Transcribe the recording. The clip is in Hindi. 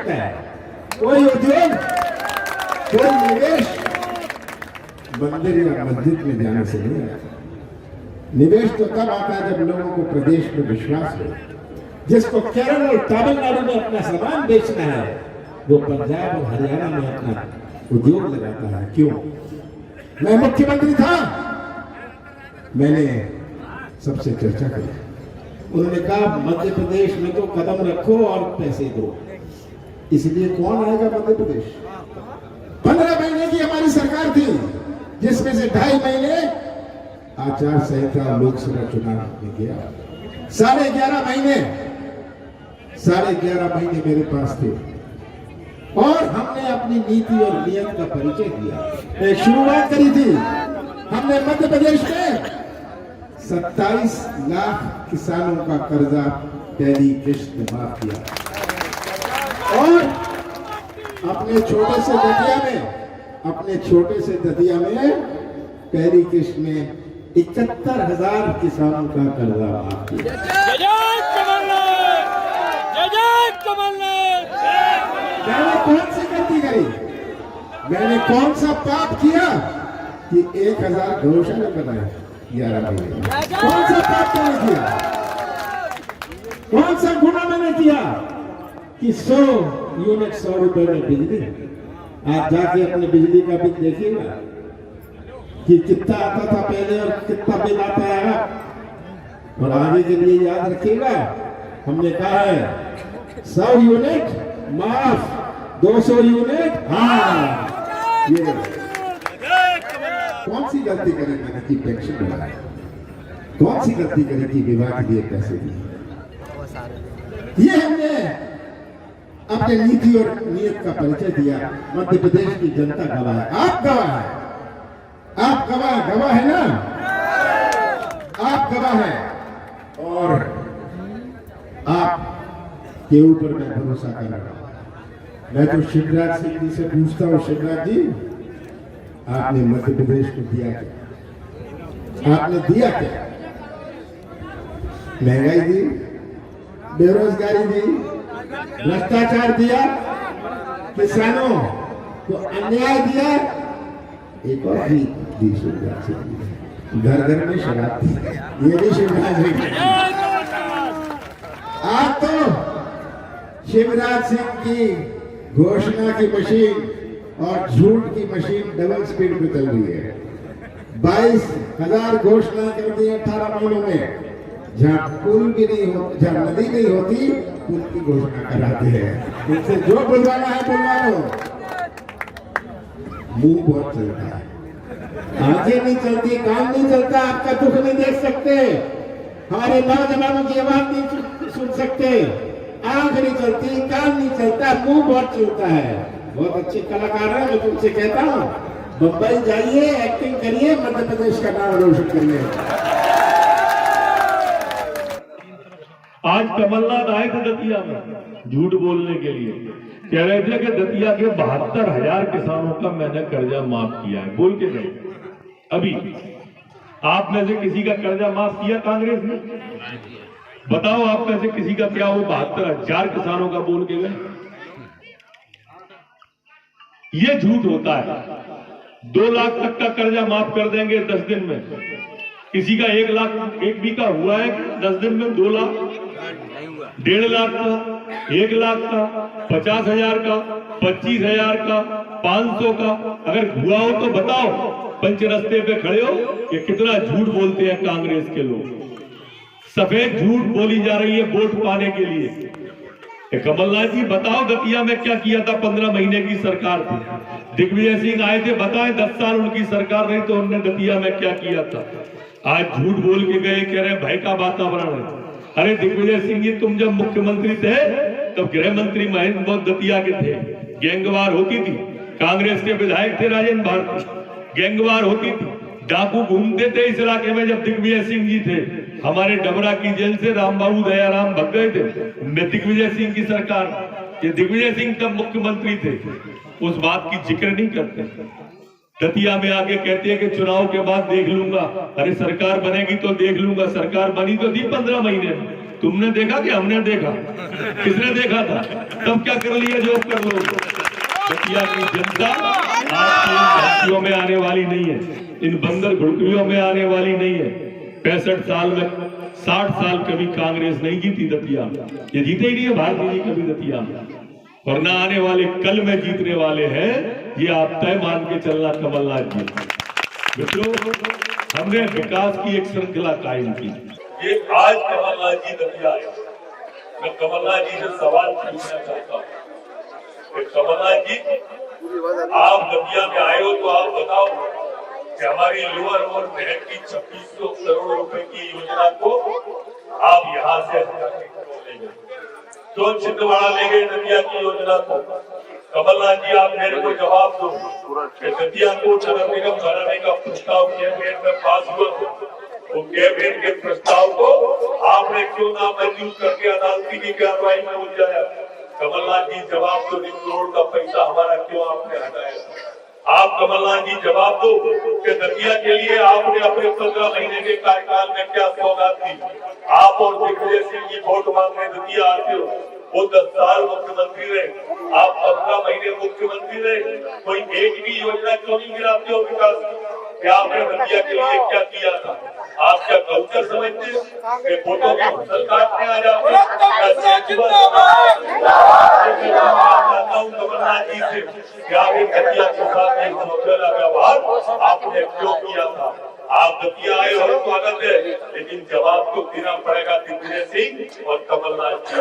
सकता है। कोई उद्योग, कोई निवेश मंदिर या मस्जिद में जाने से नहीं आता। निवेश तो तब आता है जब लोगों को प्रदेश में विश्वास हो। जिसको केरल और तमिलनाडु में अपना सामान बेचना है, वो पंजाब और हरियाणा में अपना उद्योग लगाता है। क्यों? मैं मुख्यमंत्री था, मैंने सबसे चर्चा की। उन्होंने कहा मध्य प्रदेश में तो कदम रखो और पैसे दो। इसलिए कौन आएगा मध्य प्रदेश? 15 महीने की हमारी सरकार थी, जिसमें से 2.5 महीने आचार संहिता लोकसभा चुनाव में गया। 11.5 महीने मेरे पास थे और हमने अपनी नीति और नियत का परिचय दिया। एक शुरुआत करी थी हमने मध्य प्रदेश में 27 लाख किसानों का कर्जा पहली किश्त में माफ किया और अपने छोटे से दतिया में पहली किश्त में 71,000 किसानों का कर्जा माफ किया। मैंने कौन सी गलती करी? मैंने कौन सा पाप किया कि 1,000 गौशाला बनाए 11 महीने? कौन सा पाप मैंने किया? कौन सा गुना मैंने किया कि 100 यूनिट 100 रुपए में बिजली? आप जाके अपने बिजली का बिल देखिएगा कि कितना आता था पहले और कितना बिल आता है। और आगे के लिए याद रखिएगा, हमने कहा है 100 यूनिट माफ, 200 यूनिट हाँ। ये कौन सी गलती करी मैंने कि पेंशन बढ़ाई? कौन सी गलती करी कि विवाह के लिए पैसे दिए? ये हमने अपने नीति और नियत का परिचय दिया। मध्य प्रदेश की जनता गवाह है, आप गवाह है, आप गवाह है ना? आप गवाह है और आप के ऊपर मैं भरोसा कर रहा हूं। मैं तो शिवराज सिंह जी से पूछता हूं, शिवराज जी आपने मध्य प्रदेश को दिया क्या? आपने दिया क्या? महंगाई दी, बेरोजगारी दी, भ्रष्टाचार दिया, किसानों को अन्याय दिया, एक और भी दी शिवराज सिंह। घर घर में शराब थी, ये भी शिवराज सिंह। आज तो शिवराज सिंह की घोषणा की मशीन और झूठ की मशीन डबल स्पीड पे चल रही है। 22,000 घोषणा कर दी 18 महीनों में। जहाँ पुल भी नहीं हो, जहाँ नदी नहीं होती, पुल की घोषणा कराते हैं। इनसे जो बुलवाना है बुलवा लो। मुंह बहुत चलता है, आंखें नहीं चलती, काम नहीं चलता, आपका दुख नहीं देख सकते, हमारे नौजवानों की आवाज नहीं सुन सकते, आंख नहीं चलती, कान नहीं चलता, मुंह बहुत चलता है। बहुत अच्छे कलाकार हैं, मैं तुमसे कहता हूँ बम्बई जाइए, एक्टिंग करिए, मध्य प्रदेश का नाम रोशन करिए। आज कमलनाथ आए थे दतिया में झूठ बोलने के लिए, कह रहे थे कि दतिया के 72,000 किसानों का मैंने कर्जा माफ किया है। बोल के गए। अभी आप में से किसी का कर्जा माफ किया कांग्रेस ने? बताओ आप में से किसी का क्या? वो 72,000 किसानों का बोल के गए। ये झूठ होता है। 2 लाख तक का कर्जा माफ कर देंगे 10 दिन में। किसी का 1 लाख 1 बीघा हुआ है 10 दिन में? 2 लाख, 1.5 लाख का, 1 लाख का, 50,000 का, 25,000 का, 500 का अगर हुआ हो तो बताओ। पंच रस्ते पे खड़े हो कि कितना झूठ बोलते हैं कांग्रेस के लोग। सफेद झूठ बोली जा रही है वोट पाने के लिए। कमलनाथ जी बताओ दतिया में क्या किया था? 15 महीने की सरकार थी, दिग्विजय सिंह आए थे, बताएं 10 साल उनकी सरकार रही तो उन्होंने दतिया में क्या किया था? आज झूठ बोल के गए, कह रहे भय का वातावरण है। अरे दिग्विजय सिंह जी तुम जब मुख्यमंत्री थे तब गृह मंत्री महेंद्र बहुत दतिया के थे, गैंगवार होती थी, कांग्रेस के विधायक थे राजेंद्र भारती, गैंगवार होती थी, डाकू घूमते थे इस इलाके में जब दिग्विजय सिंह जी थे। हमारे डबरा की जेल से रामबाबू दयाराम भग गए थे दिग्विजय सिंह की सरकार। ये दिग्विजय सिंह तब मुख्यमंत्री थे, उस बात की जिक्र नहीं करते। दतिया में आके कहते हैं कि चुनाव के बाद देख लूंगा। अरे सरकार बनेगी तो देख लूंगा, सरकार बनी तो थी 15 महीने में, तुमने देखा कि हमने देखा? किसने देखा था? तब क्या कर लिया जो अब कर लो? दतिया की जनता आज इन झांकियों में आने वाली नहीं है, इन बंदर घुड़कियों में आने वाली नहीं है। 65 साल में 60 साल कभी कांग्रेस नहीं जीती दतिया, ये जीते ही नहीं है भारतीय जी कभी दतिया, और ना आने वाले कल में जीतने वाले हैं, ये आप तय मान के चलना कमलनाथ जी। मित्रों, हमने विकास की एक श्रृंखला कायम की। ये आज कमलनाथ जी दतिया आए, मैं कमलनाथ जी से सवाल पूछना चाहता हूँ। कमलनाथ जी, आप दतिया में आए हो तो आप बताओ कि हमारी लोअर और नहर की 2600 करोड़ रुपए की योजना को आप यहाँ से क्यों छिंदवाड़ा ले गए? दतिया की योजना को कमलनाथ जी, आप मेरे को जवाब दो कि दतिया को नगर निगम बनाने का प्रस्ताव कैबिनेट में पास हुआ, वो कैबिनेट के प्रस्ताव को आपने क्यों ना मंजूर करके अदालती की कार्रवाई में उलझाया? कमलनाथ जी जवाब दो, 1 करोड़ का पैसा हमारा क्यों आपने हटाया? आप कमलनाथ जी जवाब दो कि दतिया के लिए आपने अपने 15 महीने के कार्यकाल में क्या सौगात दी? आप और दिग्विजय सिंह जी वोट मांगने दतिया आते हो, वो 10 साल मुख्यमंत्री रहे, आप 15 महीने मुख्यमंत्री रहे, कोई एक भी योजना क्यों नहीं गिराते हो विकास की? क्या आपने दतिया के लिए क्या किया था? आप क्या कल्चर समझते कि फोटो की फसल काटने आ जाते? कमलनाथ जी से क्या दतिया के साथ एक समझौता व्यवहार आपने क्यों किया था? आप दतिया आए हो, स्वागत है, लेकिन जवाब तो देना पड़ेगा दिग्विजय सिंह और कमलनाथ जी।